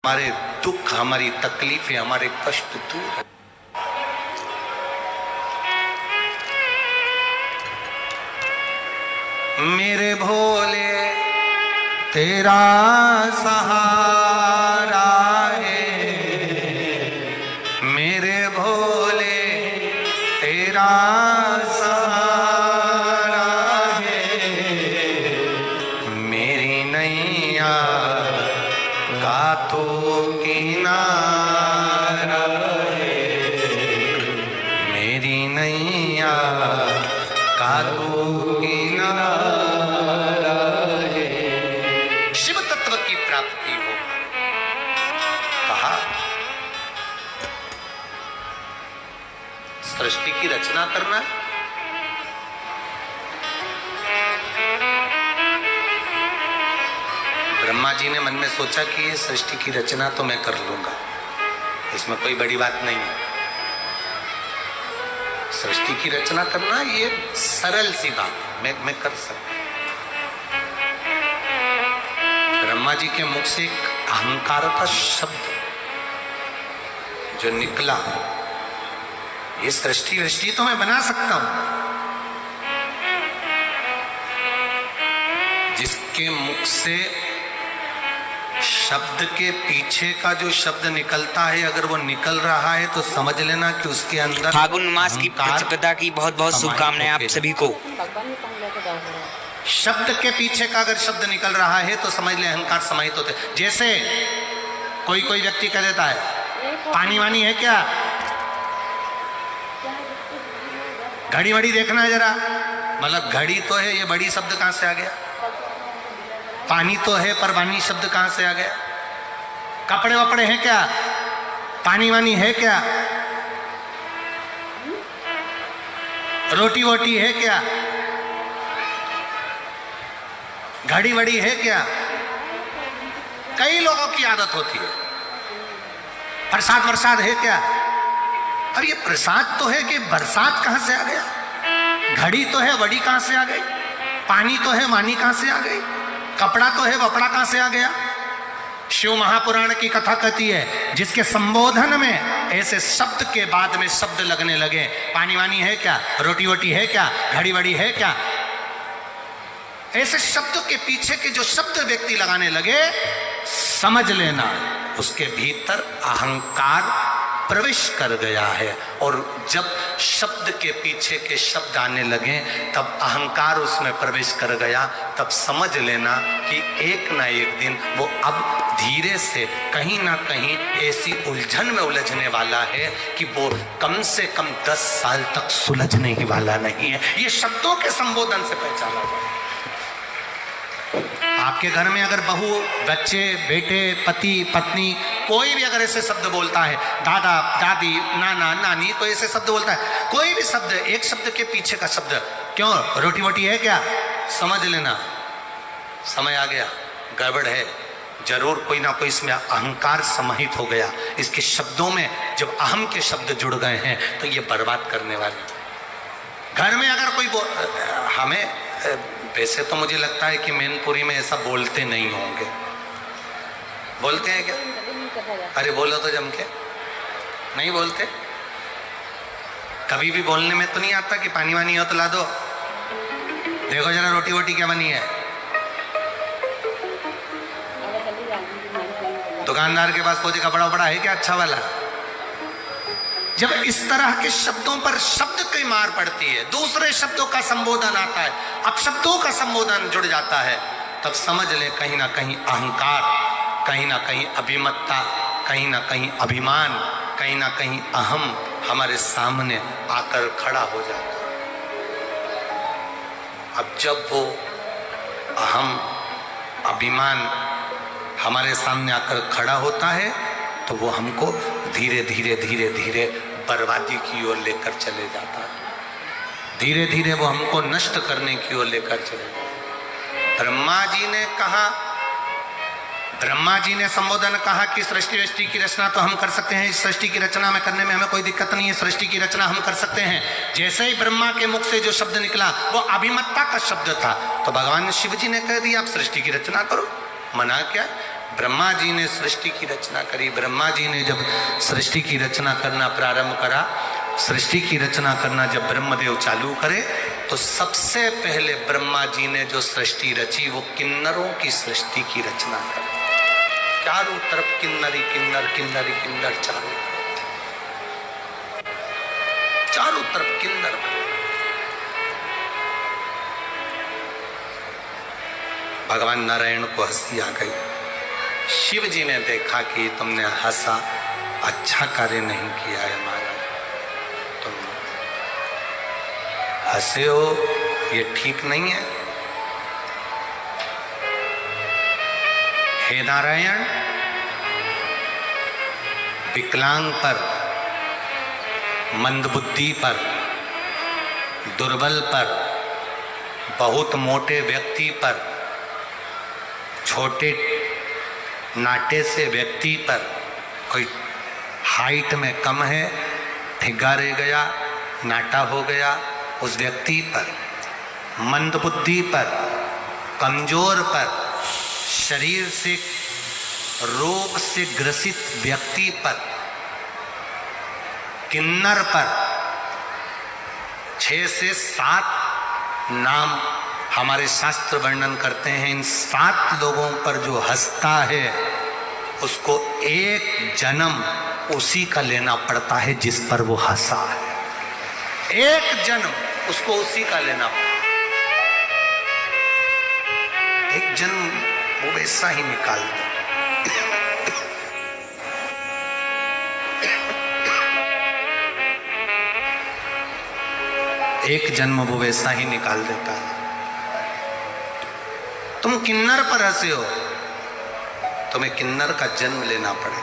हमारे दुख, हमारी तकलीफें, हमारे कष्ट दूर है। मेरे भोले तेरा सहारा है, मेरे भोले तेरा सहारा है, मेरी नैया का तो किनारा है, मेरी नैया का तो किनारा है। शिव तत्व की प्राप्ति हो। कहा सृष्टि की रचना करना है। ब्रह्मा जी ने मन में सोचा कि ये सृष्टि की रचना तो मैं कर लूंगा, इसमें कोई बड़ी बात नहीं है। सृष्टि की रचना करना ये सरल सी बात मैं कर सकता। ब्रह्मा जी के मुख से एक अहंकार का शब्द जो निकला, ये सृष्टि तो मैं बना सकता हूं। जिसके मुख से शब्द के पीछे का जो शब्द निकलता है, अगर वो निकल रहा है तो समझ लेना कि उसके अंदर फागुन मास की प्रतिपदा की बहुत बहुत शुभकामनाएं आप सभी को। शब्द के पीछे का अगर शब्द निकल रहा है तो समझ ले अहंकार समाहित होते। जैसे कोई व्यक्ति कह देता है पानी वानी है क्या, घड़ी वड़ी देखना है जरा, मतलब घड़ी तो है, ये बड़ी शब्द कहां से आ गया? पानी तो है पर वानी शब्द कहां से आ गया? कपड़े वपड़े हैं क्या, पानी वानी है क्या? रोटी वोटी है क्या, घड़ी वड़ी है क्या? कई लोगों की आदत होती है। प्रसाद वरसाद है क्या? अब ये प्रसाद तो है कि बरसात कहां से आ गया? घड़ी तो है, वड़ी कहां से आ गई? पानी तो है, वानी कहां से आ गई? कपड़ा तो है, वपड़ा कहां से आ गया? शिव महापुराण की कथा कहती है जिसके संबोधन में ऐसे शब्द के बाद में शब्द लगने लगे, पानी वानी है क्या, रोटी वोटी है क्या, घड़ी वड़ी है क्या, ऐसे शब्द के पीछे के जो शब्द व्यक्ति लगाने लगे, समझ लेना उसके भीतर अहंकार प्रवेश कर गया है। और जब शब्द के पीछे के शब्द आने लगे तब अहंकार उसमें प्रवेश कर गया, तब समझ लेना कि एक ना एक दिन वो अब धीरे से कहीं ना कहीं ऐसी उलझन में उलझने वाला है कि वो कम से कम 10 साल तक सुलझने ही वाला नहीं है। ये शब्दों के संबोधन से पहचाना जाए। आपके घर में अगर बहू, बच्चे, बेटे, पति, पत्नी, कोई भी अगर ऐसे शब्द बोलता है, दादा, दादी, नाना, नानी, तो ऐसे शब्द बोलता है, कोई भी शब्द, एक शब्द के पीछे का शब्द, क्यों रोटी वोटी है क्या, समझ लेना समय आ गया, गड़बड़ है, जरूर कोई ना कोई इसमें अहंकार समाहित हो गया। इसके शब्दों में जब अहम के शब्द जुड़ गए हैं तो ये बर्बाद करने वाले। घर में अगर कोई हमें वैसे तो मुझे लगता है कि मैनपुरी में ऐसा बोलते नहीं होंगे, बोलते हैं क्या? अरे बोलो तो जम के, नहीं बोलते? कभी भी बोलने में तो नहीं आता कि पानी वानी हो तो ला दो, देखो जरा रोटी वोटी क्या बनी है। दुकानदार के पास कोई कपड़ा वपड़ा है क्या अच्छा वाला? जब इस तरह के शब्दों पर शब्द की मार पड़ती है, दूसरे शब्दों का संबोधन आता है, अब शब्दों का संबोधन जुड़ जाता है, तब समझ ले कहीं ना कहीं अहंकार, कहीं ना कहीं अभिमत्ता, कहीं ना कहीं अभिमान, कहीं ना कहीं अहम हमारे सामने आकर खड़ा हो जाता है। अब जब वो अहम, अभिमान हमारे सामने आकर खड़ा होता है तो वो हमको धीरे धीरे धीरे धीरे बर्बादी की ओर लेकर चले जाता है, धीरे धीरे वो हमको नष्ट करने की ओर लेकर चले जाता है। ब्रह्मा जी ने संबोधन कहा कि सृष्टि की रचना तो हम कर सकते हैं, इस सृष्टि की रचना में करने में हमें कोई दिक्कत नहीं है, सृष्टि की रचना हम कर सकते हैं। जैसे ही ब्रह्मा के मुख से जो शब्द निकला वो अभिमत्ता का शब्द था, तो भगवान शिव जी ने कह दिया आप सृष्टि की रचना करो। मना क्या? ब्रह्मा जी ने सृष्टि की रचना करी। ब्रह्मा जी ने जब सृष्टि की रचना करना प्रारंभ करा, सृष्टि की रचना करना जब ब्रह्मदेव चालू करे, तो सबसे पहले ब्रह्मा जी ने जो सृष्टि रची वो किन्नरों की सृष्टि की रचना करी। चारों तरफ किन्नरी किन्नर, किन्नरी किन्नर, चारों तरफ किन्नर। भगवान नारायण को हंसी आ गई। शिव जी ने देखा कि तुमने हंसा, अच्छा कार्य नहीं किया है महाराज, तुम हंसे हो, ये ठीक नहीं है। हे नारायण, विकलांग पर, मंदबुद्धि पर, दुर्बल पर, बहुत मोटे व्यक्ति पर, छोटे नाटे से व्यक्ति पर, कोई हाइट में कम है, ठिग्गा रह गया, नाटा हो गया, उस व्यक्ति पर, मंदबुद्धि पर, कमजोर पर, शरीर से रोग से ग्रसित व्यक्ति पर, किन्नर पर 6 से 7 नाम हमारे शास्त्र वर्णन करते हैं। इन 7 लोगों पर जो हंसता है उसको एक जन्म उसी का लेना पड़ता है जिस पर वो हंसा है। एक जन्म उसको उसी का लेना पड़ता है। एक जन्म वो वैसा ही निकाल दो। एक जन्म वो वैसा ही निकाल देता है। तुम किन्नर पर हंसे हो, तुम्हें किन्नर का जन्म लेना पड़े।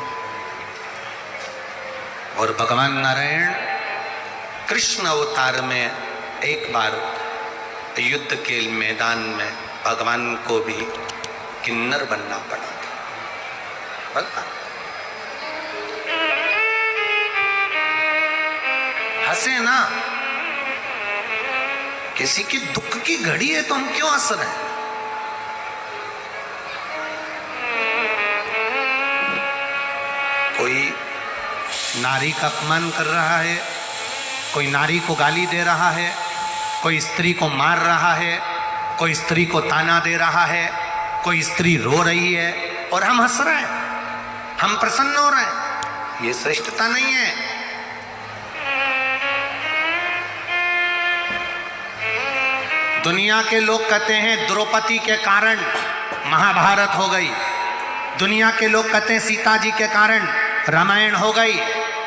और भगवान नारायण कृष्ण अवतार में एक बार युद्ध के मैदान में भगवान को भी किन्नर बनना पड़ा था। हंसे ना, किसी की दुख की घड़ी है तो हम क्यों हंस रहे हैं? कोई नारी का अपमान कर रहा है, कोई नारी को गाली दे रहा है, कोई स्त्री को मार रहा है, कोई स्त्री को ताना दे रहा है, कोई स्त्री रो रही है और हम हंस रहे हैं, हम प्रसन्न हो रहे हैं। ये श्रेष्ठता नहीं है। दुनिया के लोग कहते हैं द्रौपदी के कारण महाभारत हो गई, दुनिया के लोग कहते हैं सीता जी के कारण रामायण हो गई।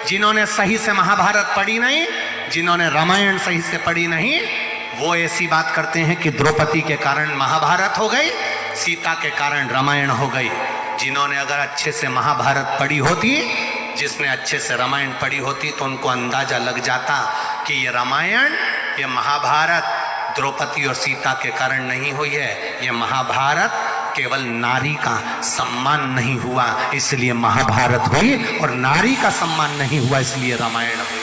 जिन्होंने सही से महाभारत पढ़ी नहीं, जिन्होंने रामायण सही से पढ़ी नहीं, वो ऐसी बात करते हैं कि द्रौपदी के कारण महाभारत हो गई, सीता के कारण रामायण हो गई। जिन्होंने अगर अच्छे से महाभारत पढ़ी होती, जिसने अच्छे से रामायण पढ़ी होती, तो उनको अंदाजा लग जाता कि ये रामायण, ये महाभारत द्रौपदी और सीता के कारण नहीं हुई है। ये महाभारत केवल नारी का सम्मान नहीं हुआ इसलिए महाभारत हुई, और नारी का सम्मान नहीं हुआ इसलिए रामायण हुई।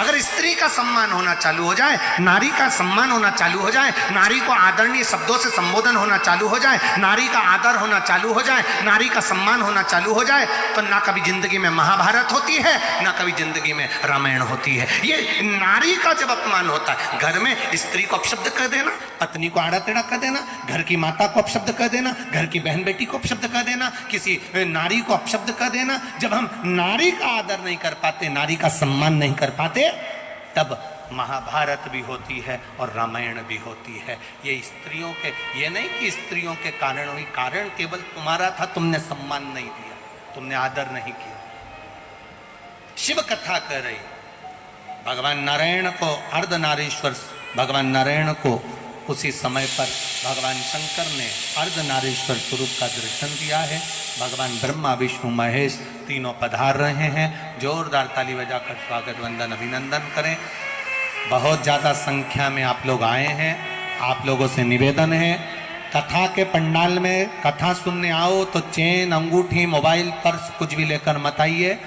अगर स्त्री का सम्मान होना चालू हो जाए, नारी का सम्मान होना चालू हो जाए, नारी को आदरणीय शब्दों से संबोधन होना चालू हो जाए, नारी का आदर होना चालू हो जाए, नारी का सम्मान होना चालू हो जाए, तो ना कभी जिंदगी में महाभारत होती है, ना कभी जिंदगी में रामायण होती है। ये नारी का जब अपमान होता है, घर में स्त्री को अपशब्द कर देना, पत्नी को आड़ा टेढ़ा कर देना, घर की माता को अपशब्द कर देना, घर की बहन बेटी को अपशब्द कर देना, किसी नारी को अपशब्द कर देना, जब हम नारी का आदर नहीं कर पाते, नारी का सम्मान नहीं कर पाते, तब महाभारत भी होती है और रामायण भी होती है। ये स्त्रियों के, ये नहीं कि स्त्रियों के कारण हुई, कारण केवल तुम्हारा था, तुमने सम्मान नहीं दिया, तुमने आदर नहीं किया। शिव कथा कर रही, भगवान नारायण को अर्धनारीश्वर, भगवान नारायण को उसी समय पर भगवान शंकर ने अर्धनारीश्वर स्वरूप का दर्शन दिया है। भगवान ब्रह्मा विष्णु महेश तीनों पधार रहे हैं। जोरदार ताली बजाकर स्वागत वंदन अभिनंदन करें। बहुत ज़्यादा संख्या में आप लोग आए हैं। आप लोगों से निवेदन है, कथा के पंडाल में कथा सुनने आओ तो चेन, अंगूठी, मोबाइल, पर्स कुछ भी लेकर मत आइए,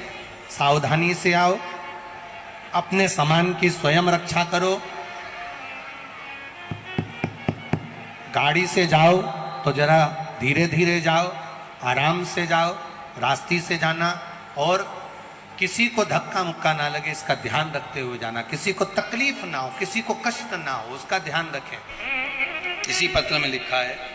सावधानी से आओ, अपने सामान की स्वयं रक्षा करो। गाड़ी से जाओ तो जरा धीरे धीरे जाओ, आराम से जाओ, रास्ते से जाना, और किसी को धक्का मुक्का ना लगे इसका ध्यान रखते हुए जाना, किसी को तकलीफ ना हो, किसी को कष्ट ना हो, उसका ध्यान रखें। इसी पत्र में लिखा है